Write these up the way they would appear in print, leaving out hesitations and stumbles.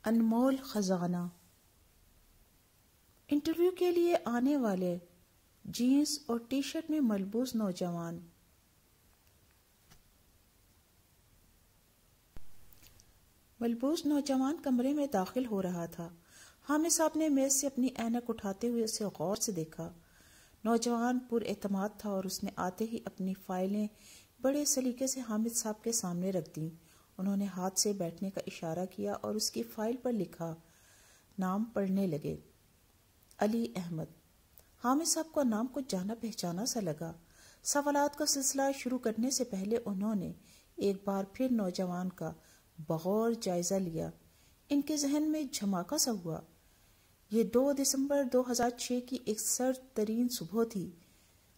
انمول خزانہ۔ انٹرویو کے لیے آنے والے جینس اور ٹی شرٹ میں ملبوس نوجوان۔ ملبوس نوجوان کمرے میں داخل ہو رہا تھا۔ حامد صاحب نے میز سے اپنی اینک اٹھاتے ہوئے اسے غور سے دیکھا۔ نوجوان پر اعتماد تھا اور اس نے آتے ہی اپنی فائلیں بڑے سلیقے سے حامد صاحب کے سامنے رکھ دیں۔ انہوں نے ہاتھ سے بیٹھنے کا اشارہ کیا اور اس کی فائل پر لکھا نام پڑھنے لگے۔ علی احمد۔ حامد صاحب کو نام کچھ جانا پہچانا سا لگا۔ سوالات کا سلسلہ شروع کرنے سے پہلے انہوں نے ایک بار پھر نوجوان کا بغور جائزہ لیا۔ ان کے ذہن میں جھماکا سا ہوا۔ یہ 2 دسمبر 2006 کی ایک سرد ترین صبح تھی۔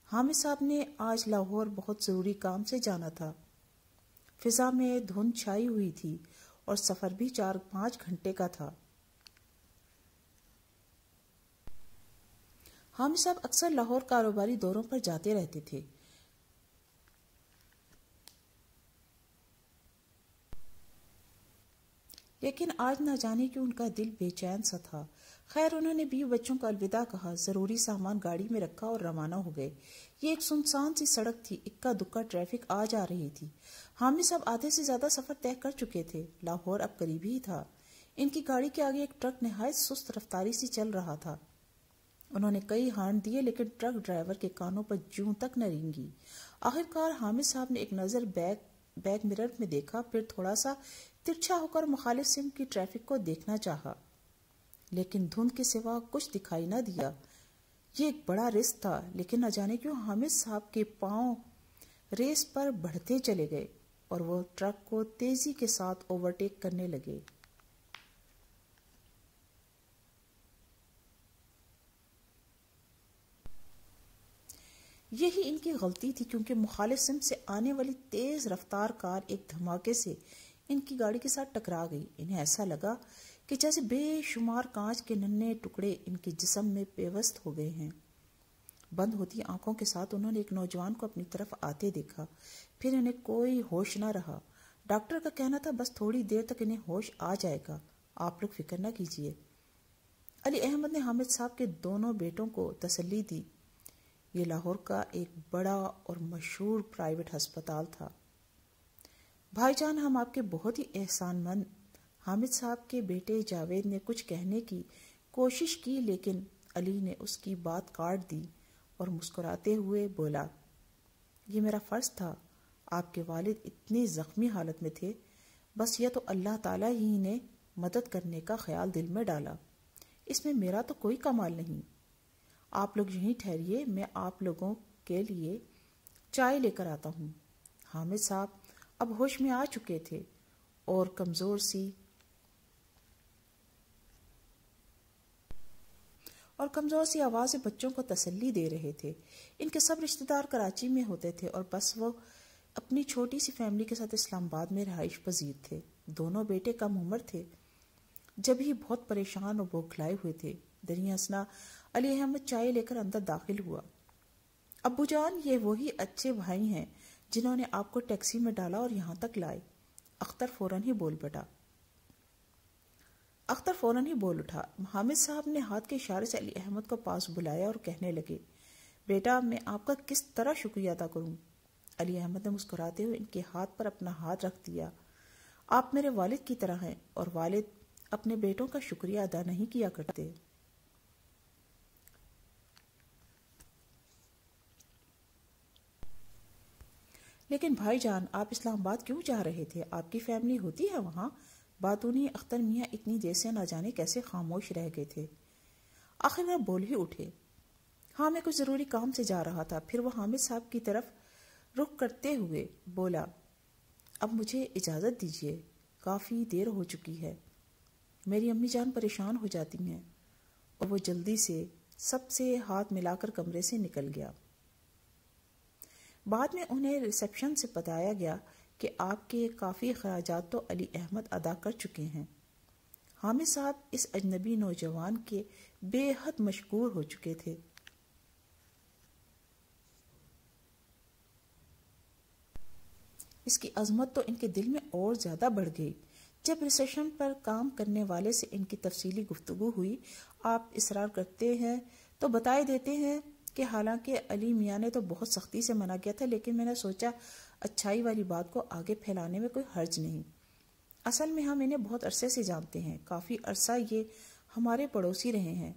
حامد صاحب نے آج لاہور بہت ضروری کام سے جانا تھا۔ فضا میں دھند چھائی ہوئی تھی اور سفر بھی 4-5 گھنٹے کا تھا۔ حامد صاحب اکثر لاہور کاروباری دوروں پر جاتے رہتے تھے۔ لیکن آج نہ جانے کیوں ان کا دل بے چین سا تھا۔ خیر انہوں نے بیوی بچوں کو الوداع کہا، ضروری سامان گاڑی میں رکھا اور روانہ ہو گئے۔ یہ ایک سنسان سی سڑک تھی، اکا دکا ٹریفک آ جا رہی تھی۔ حامد صاحب آدھے سے زیادہ سفر طے کر چکے تھے۔ لاہور اب قریب ہی تھا۔ ان کی گاڑی کے آگے ایک ٹرک نہایت سست رفتاری سے چل رہا تھا۔ انہوں نے کئی ہارن دیے لیکن ٹرک ڈرائیور کے کانوں پر جوں تک نہ رینگی۔ آخرکار حامد صاحب نے ایک نظر بیک مرر میں دیکھا، پھر تھوڑا سا ترچھا ہو کر مخالف سمت کی ٹریفک کو دیکھنا چاہا، لیکن دھند کے سوا کچھ دکھائی نہ دیا۔ یہ ایک بڑا رسک تھا، لیکن نہ جانے کیوں حامد صاحب کے پاؤں ریس پر بڑھتے چلے گئے اور وہ ٹرک کو تیزی کے ساتھ اوورٹیک کرنے لگے۔ یہی ان کی غلطی تھی، کیونکہ مخالف سمت سے آنے والی تیز رفتار کار ایک دھماکے سے ان کی گاڑی کے ساتھ ٹکرا گئی۔ انہیں ایسا لگا کہ جیسے بے شمار کانچ کے ننھے ٹکڑے ان کے جسم میں پیوست ہو گئے ہیں۔ بند ہوتی آنکھوں کے ساتھ انہوں نے ایک نوجوان کو اپنی طرف آتے دیکھا، پھر انہیں کوئی ہوش نہ رہا۔ ڈاکٹر کا کہنا تھا بس تھوڑی دیر تک انہیں ہوش آ جائے گا، آپ لوگ فکر نہ کیجیے۔ علی احمد نے حامد صاحب کے دونوں بیٹوں کو تسلی دی۔ یہ لاہور کا ایک بڑا اور مشہور پرائیویٹ ہسپتال تھا۔ بھائی جان ہم آپ کے بہت ہی احسان مند۔ حامد صاحب کے بیٹے جاوید نے کچھ کہنے کی کوشش کی، لیکن علی نے اس کی بات کاٹ دی اور مسکراتے ہوئے بولا، یہ میرا فرض تھا۔ آپ کے والد اتنی زخمی حالت میں تھے، بس یہ تو اللہ تعالیٰ ہی نے مدد کرنے کا خیال دل میں ڈالا، اس میں میرا تو کوئی کمال نہیں۔ آپ لوگ یہیں ٹھہریے، میں آپ لوگوں کے لیے چائے لے کر آتا ہوں۔ حامد صاحب اب ہوش میں آ چکے تھے اور کمزور سی آواز سے بچوں کو تسلی دے رہے تھے۔ ان کے سب رشتہ دار کراچی میں ہوتے تھے اور بس وہ اپنی چھوٹی سی فیملی کے ساتھ اسلام آباد میں رہائش پذیر تھے۔ دونوں بیٹے کم عمر تھے جب ہی بہت پریشان اور بوکھلائے ہوئے تھے۔ دریں اثنا علی احمد چائے لے کر اندر داخل ہوا۔ ابو جان یہ وہی اچھے بھائی ہیں جنہوں نے آپ کو ٹیکسی میں ڈالا اور یہاں تک لائے۔ اختر فوراً ہی بول اٹھا۔ حامد صاحب نے ہاتھ کے اشارے سے علی احمد کو پاس بلایا اور کہنے لگے، بیٹا میں آپ کا کس طرح شکریہ ادا کروں؟ علی احمد نے مسکراتے ہوئے ان کے ہاتھ پر اپنا ہاتھ رکھ دیا۔ آپ میرے والد کی طرح ہیں اور والد اپنے بیٹوں کا شکریہ ادا نہیں کیا کرتے۔ لیکن بھائی جان آپ اسلام آباد کیوں جا رہے تھے؟ آپ کی فیملی ہوتی ہے وہاں؟ باتونی اختر میاں اتنی دیر سے نہ جانے کیسے خاموش رہ گئے تھے۔ آخر وہ بول ہی اٹھے، ہاں میں کچھ ضروری کام سے جا رہا تھا۔ پھر وہ حامد صاحب کی طرف رخ کرتے ہوئے بولا، اب مجھے اجازت دیجیے، کافی دیر ہو چکی ہے، میری امی جان پریشان ہو جاتی ہیں۔ اور وہ جلدی سے سب سے ہاتھ ملا کر کمرے سے نکل گیا۔ بعد میں انہیں ریسیپشن سے بتایا گیا کہ آپ کے کافی اخراجات تو علی احمد ادا کر چکے ہیں۔ حامد صاحب اس اجنبی نوجوان کے بے حد مشکور ہو چکے تھے۔ اس کی عظمت تو ان کے دل میں اور زیادہ بڑھ گئی۔ جب ریسیپشن پر کام کرنے والے سے ان کی تفصیلی گفتگو ہوئی، آپ اصرار کرتے ہیں تو بتائے دیتے ہیں کہ حالانکہ علی میاں نے تو بہت سختی سے منع کیا تھا، لیکن میں نے سوچا اچھائی والی بات کو آگے پھیلانے میں کوئی حرج نہیں۔ اصل میں ہم انہیں بہت عرصے سے جانتے ہیں، کافی عرصہ یہ ہمارے پڑوسی رہے ہیں۔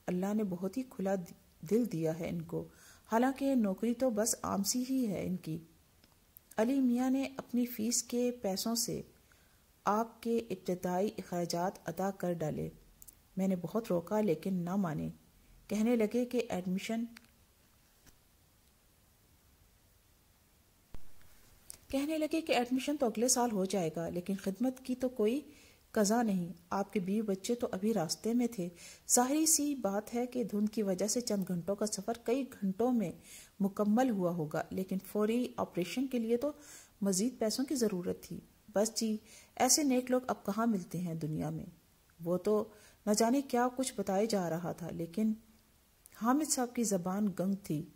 اللہ نے بہت ہی کھلا دل دیا ہے ان کو، حالانکہ نوکری تو بس عام سی ہی ہے ان کی۔ علی میاں نے اپنی فیس کے پیسوں سے آپ کے ابتدائی اخراجات ادا کر ڈالے۔ میں نے بہت روکا لیکن نہ مانے۔ کہنے لگے کہ ایڈمیشن تو اگلے سال ہو جائے گا، لیکن خدمت کی تو کوئی قضا نہیں۔ آپ کے بیوی بچے تو ابھی راستے میں تھے۔ ظاہری سی بات ہے کہ دھند کی وجہ سے چند گھنٹوں کا سفر کئی گھنٹوں میں مکمل ہوا ہوگا، لیکن فوری آپریشن کے لیے تو مزید پیسوں کی ضرورت تھی۔ بس جی، ایسے نیک لوگ اب کہاں ملتے ہیں دنیا میں۔ وہ تو نہ جانے کیا کچھ بتائے جا رہا تھا، لیکن حامد صاحب کی زبان گنگ تھی۔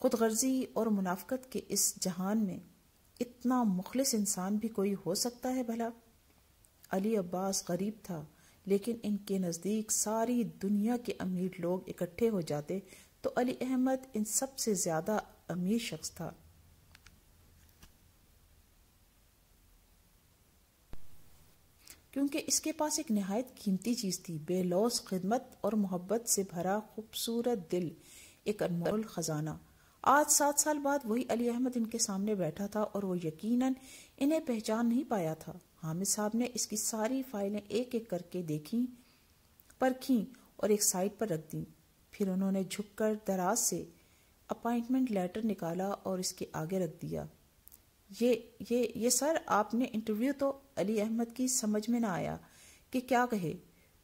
خود غرضی اور منافقت کے اس جہان میں اتنا مخلص انسان بھی کوئی ہو سکتا ہے بھلا؟ علی عباس غریب تھا، لیکن ان کے نزدیک ساری دنیا کے امیر لوگ اکٹھے ہو جاتے تو علی احمد ان سب سے زیادہ امیر شخص تھا۔ کیونکہ اس کے پاس ایک نہایت قیمتی چیز تھی، بے لوث خدمت اور محبت سے بھرا خوبصورت دل، ایک انمول خزانہ۔ آج 7 سال بعد وہی علی احمد ان کے سامنے بیٹھا تھا اور وہ یقیناً انہیں پہچان نہیں پایا تھا۔ حامد صاحب نے اس کی ساری فائلیں ایک ایک کر کے دیکھیں، پرکھیں اور ایک سائڈ پر رکھ دیں۔ پھر انہوں نے جھک کر دراز سے اپائنٹمنٹ لیٹر نکالا اور اس کے آگے رکھ دیا۔ یہ سر، آپ نے انٹرویو تو علی احمد کی سمجھ میں نہ آیا کہ کیا کہے۔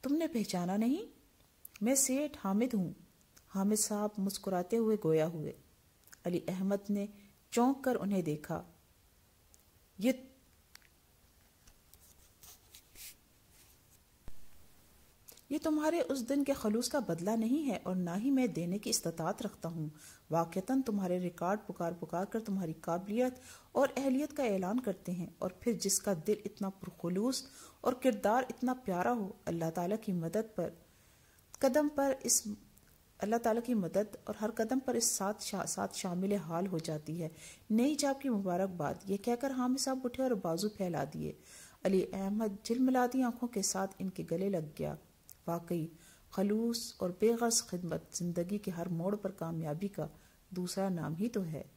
تم نے پہچانا نہیں؟ میں سیٹھ حامد ہوں۔ حامد صاحب مسکراتے ہوئے گویا ہوئے۔ علی احمد نے چونک کر انہیں دیکھا۔ یہ تمہارے اس دن کے خلوص کا بدلہ نہیں ہے اور نہ ہی میں دینے کی استطاعت رکھتا ہوں۔ واقعتاً تمہارے ریکارڈ پکار کر تمہاری قابلیت اور اہلیت کا اعلان کرتے ہیں، اور پھر جس کا دل اتنا پرخلوص اور کردار اتنا پیارا ہو، اللہ تعالیٰ کی مدد اور ہر قدم پر اس ساتھ شامل حال ہو جاتی ہے۔ نئی جاب کی مبارکباد۔ یہ کہہ کر حامد صاحب اٹھے اور بازو پھیلا دیے۔ علی احمد جھلملاتی آنکھوں کے ساتھ ان کے گلے لگ گیا۔ واقعی خلوص اور بے غرض خدمت زندگی کے ہر موڑ پر کامیابی کا دوسرا نام ہی تو ہے۔